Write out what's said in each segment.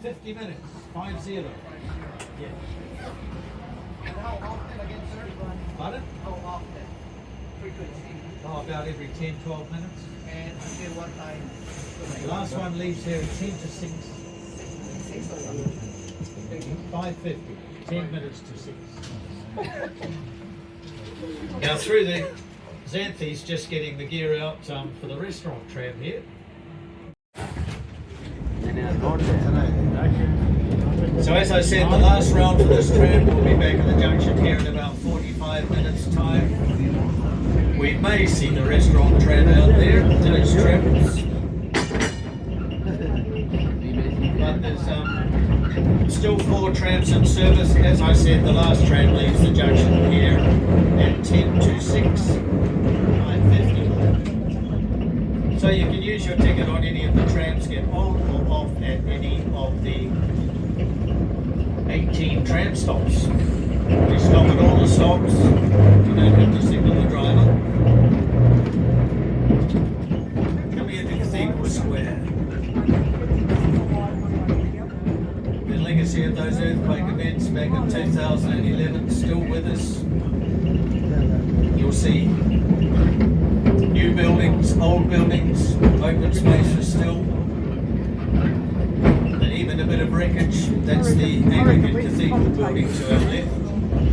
50 minutes, 50. Yeah. And how often again, sir? Pardon? How often? Frequency. Oh, about every 10, 12 minutes. And until what time? The last one leaves here at 10 to 6. 6 o'clock. 5:50. 10 minutes to 6. Now through the Xanthi's just getting the gear out for the restaurant tram here. So as I said, the last round for this tram will be back at the junction here in about 45 minutes time. We may see the restaurant tram out there, those trams. But there's still 4 trams in service. As I said, the last tram leaves the junction here at 10 to 6, 5:50. So you can use your ticket on any of the trams, get on or off at any of the 18 tram stops. We stop at all the stops. You don't have to signal the driver. Come here to Cathedral Square. The legacy of those earthquake events back in 2011 still with us. You'll see new buildings, old buildings, open spaces still. And even a bit of wreckage. That's the Anglican Cathedral building to our left.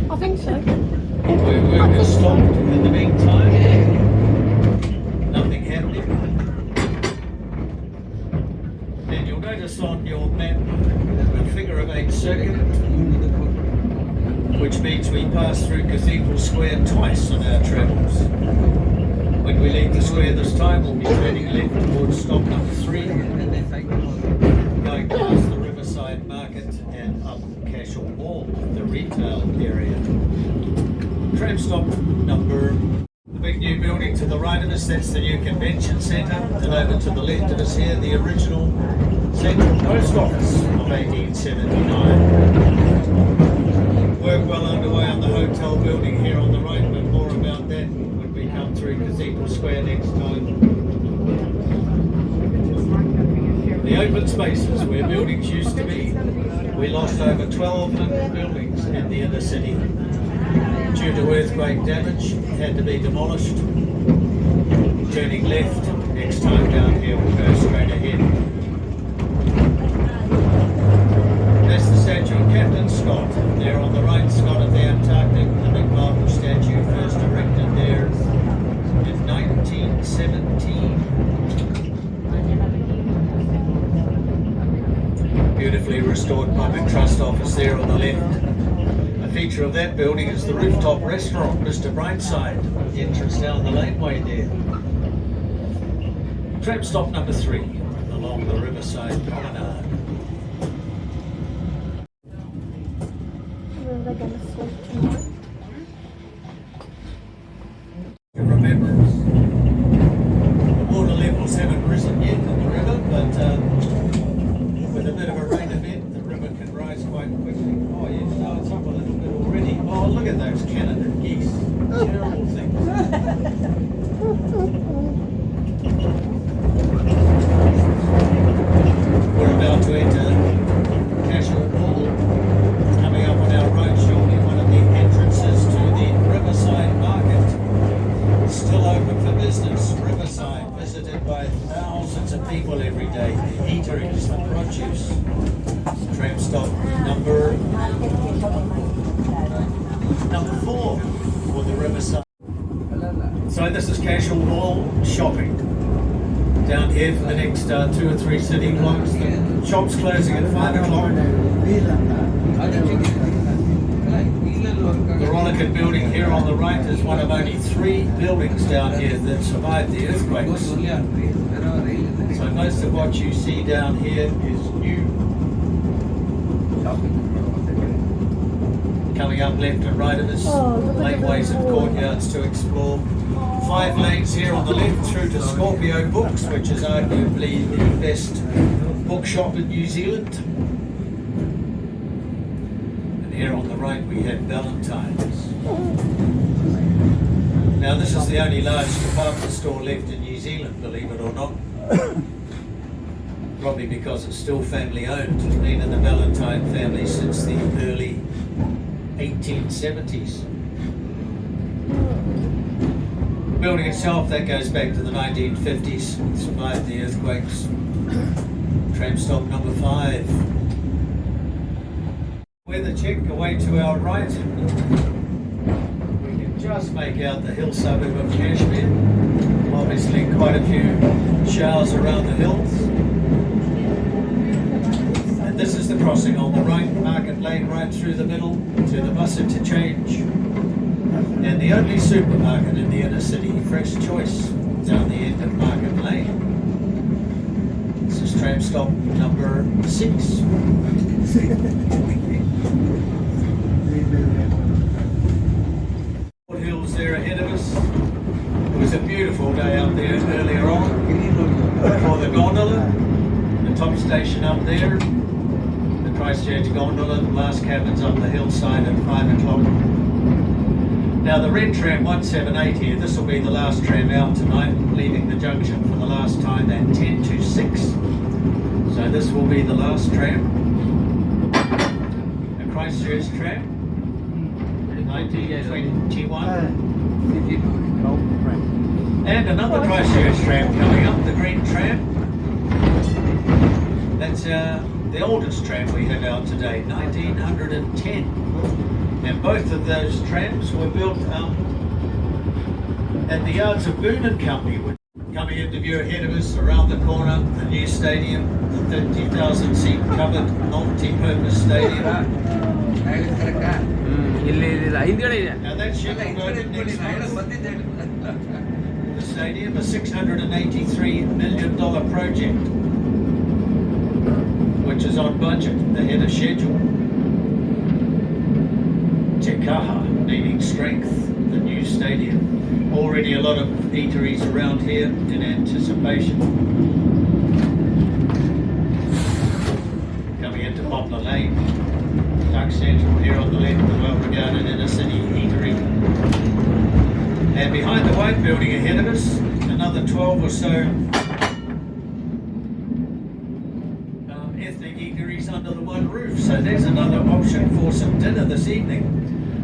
I think so. Where work has stopped in the meantime. Nothing happening. Then you'll notice on your map a figure of 8 circuit, which means we pass through Cathedral Square twice on our travels. When we leave the square this time, we'll be turning left towards stop number 3, going past the Riverside Market and up Cashel Mall, the retail area. Tram stop number, the big new building to the right of us, that's the new convention centre, and over to the left of us here, the original Central Post Office of 1879. Work well underway on the hotel building here on the right, but more about that when we come through Cathedral Square next time. The open spaces where buildings used to be, we lost over 1,200 buildings in the inner city. Due to earthquake damage, had to be demolished. Turning left, next time down here we'll go straight ahead. That's the statue of Captain Scott. There on the right, Scott of the Antarctic, the big marble statue first erected there in 1917. Beautifully restored public trust office there on the left. A feature of that building is the rooftop restaurant, Mr. Brightside, entrance down the laneway there. Tram stop number 3 along the Riverside Promenade. They're going to sleep tonight. Remembrance. The water levels haven't risen yet in the river, but with a bit of a rain event, the river can rise quite quickly. Oh yeah, no, it's up a little bit already. Oh, look at those Canada geese. Terrible things. We're about to enter Cashel Mall. Coming up on our right, shortly one of the entrances to the Riverside Market. Still open for business. Riverside, visited by thousands of people every day. The eateries, the produce. Tram stop number 4 for the Riverside. So this is Cashel Mall shopping. Down here for the next 2 or 3 city blocks. The shop's closing at 5 o'clock. The Rollican building here on the right is one of only 3 buildings down here that survived the earthquakes. So most of what you see down here is new. Coming up left and right of us, laneways and courtyards to explore. 5 lanes here on the left through to Scorpio Books, which is arguably the best bookshop in New Zealand. And here on the right we have Valentine's. Now this is the only large department store left in New Zealand, believe it or not. probably because it's still family owned. It's been in the Valentine family since the early 1870s. The building itself, that goes back to the 1950s, survived the earthquakes. Tram stop number 5. Weather check away to our right. We can just make out the hill suburb of Cashmere. Obviously quite a few showers around the hills. And this is the crossing on the right, Market Lane right through the middle to the bus interchange. And the only supermarket in the inner city, Fresh Choice, down the end of Market Lane. This is tram stop number 6. Hills there ahead of us. It was a beautiful day up there earlier on for the gondola, the top station up there, the Christchurch gondola, the last cabins up the hillside at 5 o'clock. Now the red tram 178 here, this will be the last tram out tonight, leaving the junction for the last time at 10 to 6. So this will be the last tram, a Christchurch tram, 1921. And another Christchurch tram coming up, the green tram. That's the oldest tram we have out today, 1910. And both of those trams were built at the yards of Boone and Company. Coming into view ahead of us, around the corner, the new stadium, the 30,000 seat covered multi-purpose stadium. Now that should be voted next month. The stadium, a $683 million project, which is on budget, ahead of schedule. Te Kaha needing strength, the new stadium. Already a lot of eateries around here in anticipation. Coming into Poplar Lane, Duck Central here on the left, the well-regarded inner city eatery. And behind the white building ahead of us, another 12 or so ethnic eateries under the one roof. So there's another option for some dinner this evening.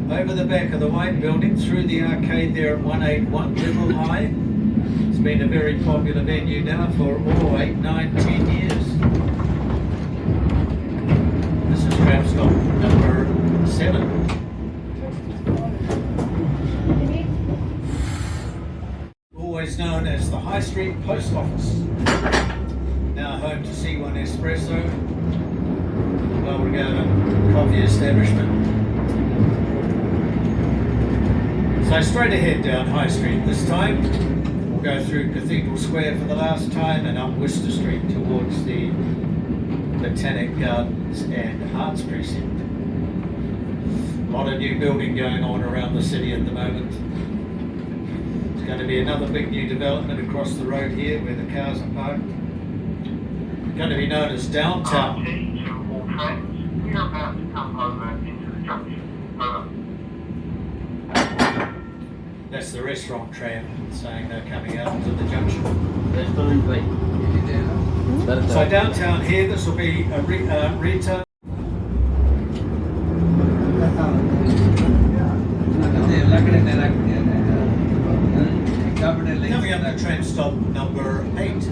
Over the back of the white building, through the arcade there at 181 Little High. It's been a very popular venue now for 8, 9, 10 years. This is tram stop number 7. Always known as the High Street Post Office. Now home to C1 Espresso, well-regarded coffee establishment. So straight ahead down High Street this time. We'll go through Cathedral Square for the last time and up Worcester Street towards the Botanic Gardens and Arts Precinct. A lot of new building going on around the city at the moment. There's going to be another big new development across the road here where the cars are parked. It's going to be known as Downtown. We are about to come over into the junction. Over. That's the restaurant tram saying they're coming out to the junction. So downtown here, this will be a retail. Coming up to tram stop number 8.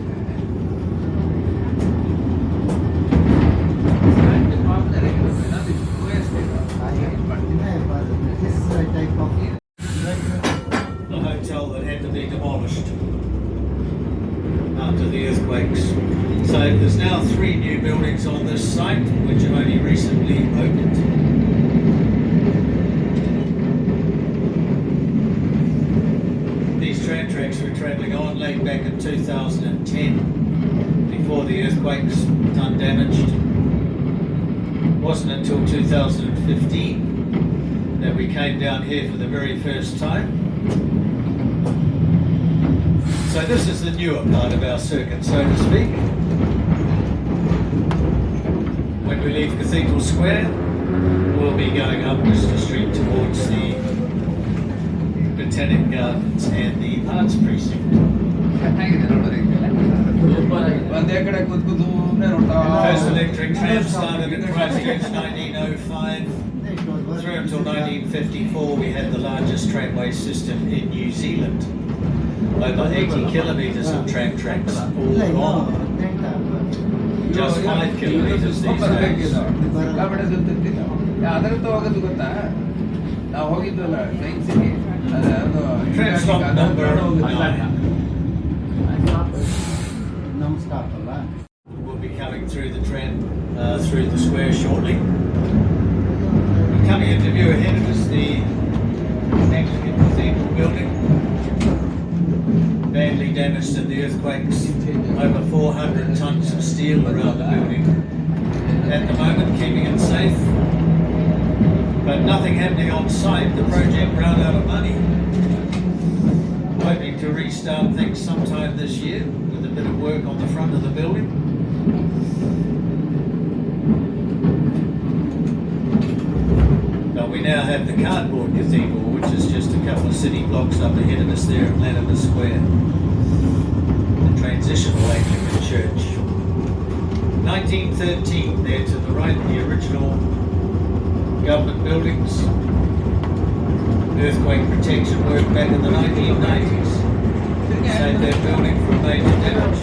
The hotel that had to be demolished after the earthquakes. So there's now 3 new buildings on this site which have only recently opened. These tram tracks were travelling on laid back in 2010 before the earthquakes done damaged. It wasn't until 2015 that we came down here for the very first time. So this is the newer part of our circuit, so to speak. When we leave Cathedral Square, we'll be going up Worcester Street towards the Botanic Gardens and the Arts Precinct. ಒಂದೇ ಕಡೆ ಕೂತ್ಕೊಂಡು First electric tram started in Christchurch 1905. Through until 1954, we had the largest tramway system in New Zealand. Over 80 kilometres of tram tracks, all gone. Just 5 kilometres these days. ಸಿಕ್ಕಾಪಟ್ಟೆ ಸುತ್ತಿರ್ತಿಲ್ಲ ಅದರದ್ದು ಹೋಗೋದು ಗೊತ್ತಾ ನಾವು ಹೋಗಿದ್ವಲ್ಲ ಸೈನ್ಸಿಗೆ ಅದು Tram stop number 9. We'll be coming through the tram, through the square shortly. Coming into view ahead of us, the Anglican Cathedral building. Badly damaged in the earthquakes. Over 400 tonnes of steel around the building. At the moment, keeping it safe. But nothing happening on site. The project ran out of money. Hoping to restart things sometime this year with a bit of work on the front of the building. Now we now have the cardboard cathedral, which is just a couple of city blocks up ahead of us there at Latimer Square. The transitional Anglican church. 1913 there to the right, the original government buildings. Earthquake protection work back in the 1990s. Saved that building from major damage.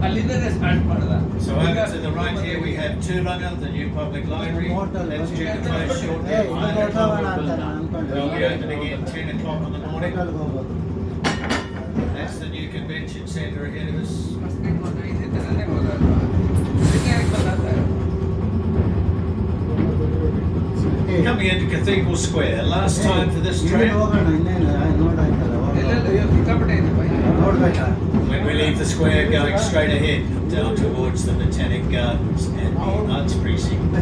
ಅಲ್ಲಿಂದನೇ start ಮಾಡ್ದ So over to the right here we have Tūranga, the new public library. That's due to close shortly at 9 o'clock. They'll be open again 10 o'clock in the morning. That's the new convention centre ahead of us. Coming into Cathedral Square, last time for this tram. ಸಿಕ್ಕಾಪಟ್ಟೆ ಇದೆ When we leave the square, going straight ahead down towards the Botanic Gardens and the Arts Precinct.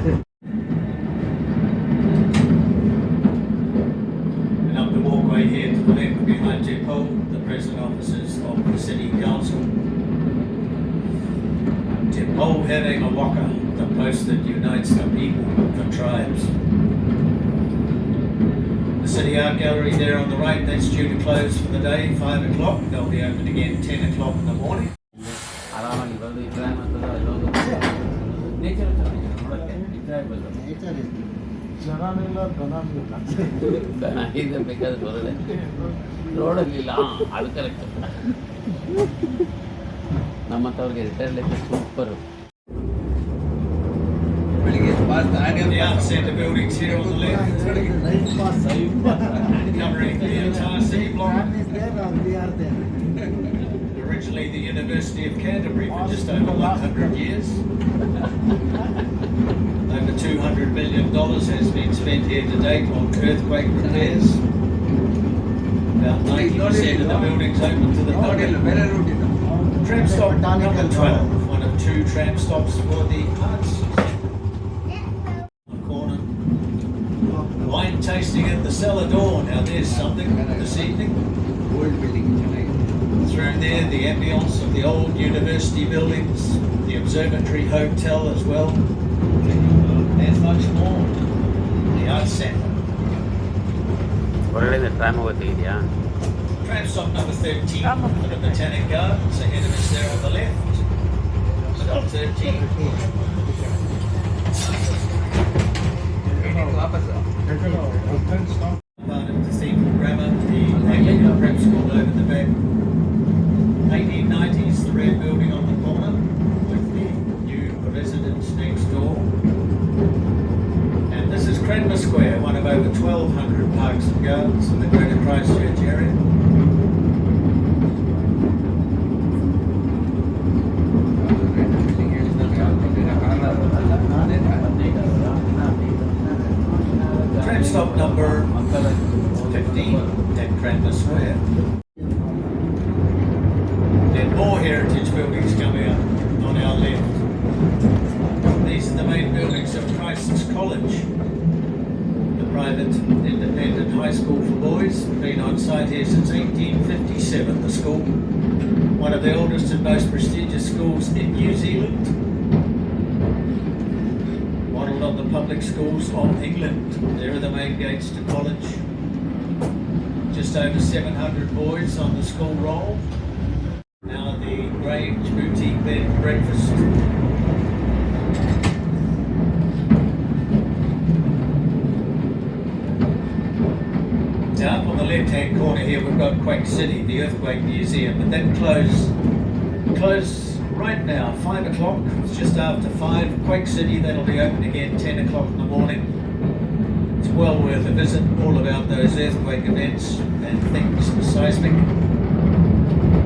And up the walkway here to the left behind Depot, the present offices of the City Council. Depot having a waka, the post that unites the people, the tribes. The City Art Gallery there on the right, that's due to close for the day, 5 o'clock. They'll be open again 10 o'clock in the morning. ಆರಾಮಾಗಿ ಬಂದು ಈ train ಅಂತದ ಇಲ್ಲೊಂದು nature ಚೆನ್ನಾಗಿದೆ ನೋಡೋಕ್ಕೆ enjoyable ದನ ಇದೆ ಬೇಕಾದ್ರೆ ಬರದೆ ರೋಡಲ್ಲಿಲ್ಲ ಅದು ಕರೆಕ್ಟ್ ನಮ್ಮಂಥವ್ರಿಗೆ ರಿಟೈರ್ ಲೈಫ್ ಸೂಪರು ಬೆಳಿಗ್ಗೆ The Art Centre buildings here on the left, covering the entire city block. Originally the University of Canterbury for just over 100 years. Over $200 million has been spent here to date on earthquake repairs. About 90% of the buildings open to the public. ಬೇರೆ root ಇದೆ Tram stop number 12, one of 2 tram stops for the arts. Corner. Wine tasting at the cellar door. Now there's something this evening. Old building ಚೆನ್ನಾಗಿದೆ Through there, the ambience of the old university buildings, the observatory hotel as well, and much more. The Arts Centre. ಹೊರಗಡೆ tram ಹೋಗ್ತಿದ್ಯಾ Tram stop number 13 for the Botanic Gardens ahead of us there on the left. Stop 13. ವಾಪಸ್ Part of Cathedral Grammar, the Anglican Prep School over the back. 1890s, the red building on the corner with the new residence next door. And this is Cranmer Square, one of over 1,200 parks and gardens in the Greater Christchurch area. Tram stop number 15 at Cranmer Square. Then more heritage buildings coming up on our left. These are the main buildings of Christ's College, the private independent high school for boys. Been on site here since 1857, the school. One of the oldest and most prestigious schools in New Zealand. Modelled on the public schools of England. There are the main gates to college. just over 700 boys on the school roll. Now the Grange Boutique Bed and Breakfast. Now up on the left-hand corner here we've got Quake City, the Earthquake Museum, but that close right now, 5 o'clock, it's just after 5. Quake City, that'll be open again 10 o'clock in the morning. It's well worth a visit, all about those earthquake events and things seismic.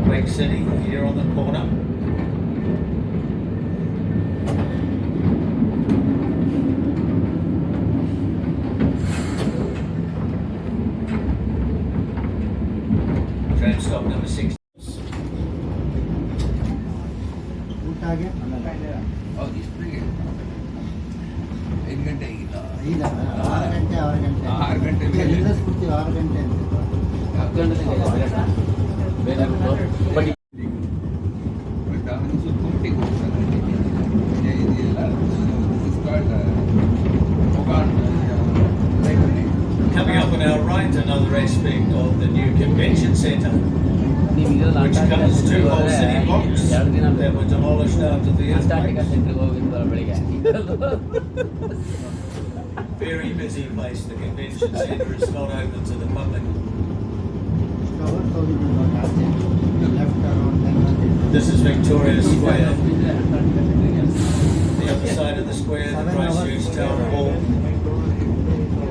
Quake City, here on the corner. Tram stop number 6. ಊಟ ಆಗಿ ಹೌದು ಇಷ್ಟು ಬೇಗ 5 ಗಂಟೆ ಆಗಿಲ್ಲ ಈಗ 6 ಗಂಟೆ 6 ಗಂಟೆ ಮೇಲೆ ನಿಲ್ಲಿಸ್ಬಿಡ್ತೀವಿ 6 ಗಂಟೆ ಅಂತ ಬಟ್ ಬಟ್ ಅವನು ಸುತ್ತಮುಟ್ಟಿಗೆ ಹೋಗ್ತಾನೆ ಇದೆಲ್ಲ ಇಸ್ಕಾಲ್ಡ್ Coming up on our right, another aspect of the new convention centre, which covers 2 whole city blocks that were demolished after the earthquake. Very busy place. The convention centre is not open to the public. Hours ಹೋಗಿದ್ದೀವಿ ನಾವು ಜಾಸ್ತಿ left around This is Victoria Square. The other side of the square, the Christchurch Town Hall.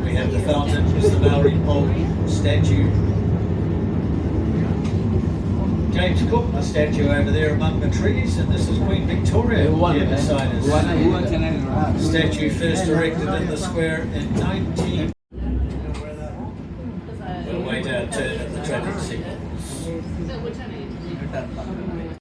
We have the fountain, the Maori pole statue. James Cook, the statue over there among the trees, and this is Queen Victoria, the other side is. ಹೂವು ಚೆನ್ನಾಗಿ Statue first erected in the square in 19...